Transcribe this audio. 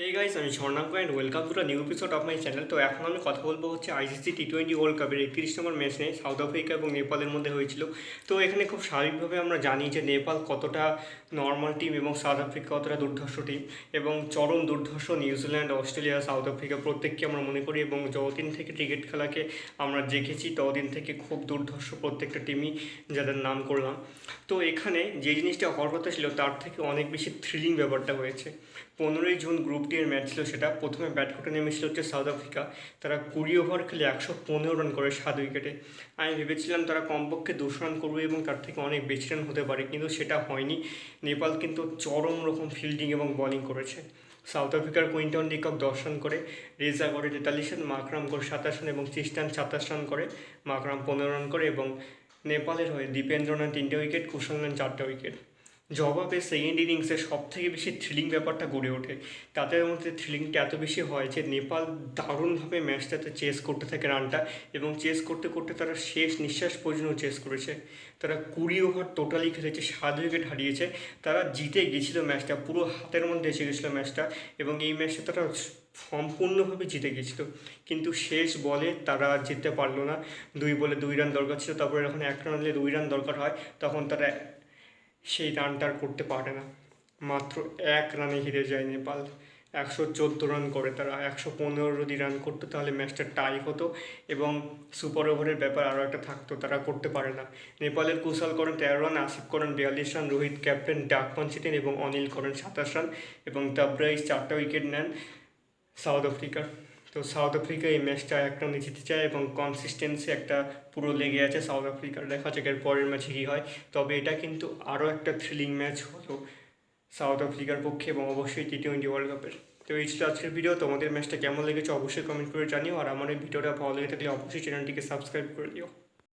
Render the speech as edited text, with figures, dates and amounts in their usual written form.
এই গাইস, আমি Swarnanka and welcome to the new episode of my channel. তো এখন আমি কথা বলবো হচ্ছে আইসিসি টি20 ওয়ার্ল্ড কাপের 31 নম্বর ম্যাচ নিয়ে সাউথ আফ্রিকা এবং নেপালের মধ্যে হয়েছিল। তো এখানে খুব স্বাভাবিকভাবে আমরা জানি যে নেপাল কতটা নর্মাল টিম এবং সাউথ আফ্রিকা কতটা দুর্ধর্ষ টিম, এবং চরম দুর্ধর্ষ নিউজিল্যান্ড, অস্ট্রেলিয়া, সাউথ আফ্রিকা প্রত্যেককে আমরা মনে করি। এবং যতদিন থেকে ক্রিকেট খেলাকে আমরা দেখেছি ততদিন থেকে খুব দুর্ধর্ষ প্রত্যেকটা টিমই যাদের নাম করলাম। তো এখানে যে জিনিসটা হওয়ার কথা ছিল তার থেকে অনেক বেশি থ্রিলিং ব্যাপারটা হয়েছে। 15ই জুন গ্রুপ ডি এর ম্যাচ ছিল, সেটা প্রথমে ব্যাট করতে নেমেছিল হচ্ছে সাউথ আফ্রিকা। তারা 20 ওভার খেলে 115 রান করে 7 উইকেটে। আমি ভেবেছিলাম তারা কমপক্ষে 200 রান করবে এবং তার থেকে অনেক বেশি রান হতে পারে, কিন্তু সেটা হয়নি। নেপাল কিন্তু চরম রকম ফিল্ডিং এবং বোলিং করেছে। সাউথ আফ্রিকার কুইন্টন ডিকক 10 রান করে, রেজা করে 43 রান, মাকরাম করে 27 রান এবং খ্রিস্টান 27 রান করে, মাকরাম 15 রান করে। এবং নেপালের হয়ে দীপেন্দ্রনাথ 3টে উইকেট, কুশল নারায়ণ 4টে উইকেট। জবাবে সেকেন্ড ইনিংসে সব থেকে বেশি থ্রিলিং ব্যাপারটা গড়ে ওঠে। তাদের মধ্যে থ্রিলিংটা এত বেশি হয় যে নেপাল দারুণভাবে ম্যাচটাতে চেস করতে থাকে রানটা, এবং চেস করতে করতে তারা শেষ নিঃশ্বাস পর্যন্ত চেস করেছে। তারা 20 ওভার টোটালি খেলেছে, 7 উইকেট হারিয়েছে। তারা জিতে গেছিলো ম্যাচটা, পুরো হাতের মধ্যে এসে গেছিলো ম্যাচটা, এবং এই ম্যাচটা তারা সম্পূর্ণভাবে জিতে গেছিলো। কিন্তু শেষ বলে তারা জিততে পারলো না। 2 বলে 2 রান দরকার ছিল, তারপরে যখন 1 রান হলে 2 রান দরকার হয় তখন তারা সেই রানটা আর করতে পারে না। মাত্র 1 রানে হেরে যায় নেপাল। 114 রান করে তারা। 115 যদি রান করতো তাহলে ম্যাচটা টাই হতো, এবং সুপার ওভারের ব্যাপার আরও একটা থাকতো, তারা করতে পারে না। নেপালের কুশল করেন 13 রান, আসিফ করেন 42 রান, রোহিত ক্যাপ্টেন ডাক পাঞ্চিতেন এবং অনিল করেন 27 রান, এবং তাবরাইশ 4টা উইকেট নেন সাউথ আফ্রিকার। তো সাউথ আফ্রিকা এই ম্যাচটা 1 রানে জিতে যায়, এবং কনসিস্টেন্সি একটা পুরো লেগে আছে সাউথ আফ্রিকার। দেখা যাক এর পরের ম্যাচে কী হয়। তবে এটা কিন্তু আরও একটা থ্রিলিং ম্যাচ হলো সাউথ আফ্রিকার পক্ষে, এবং অবশ্যই টি20 ওয়ার্ল্ড কাপের। তো এই ছিল আজকের ভিডিও। তোমাদের ম্যাচটা কেমন লেগেছে অবশ্যই কমেন্ট করে জানিও, আর আমার এই ভিডিওটা ভালো লেগে থাকলে অবশ্যই চ্যানেলটিকে সাবস্ক্রাইব করে দিও।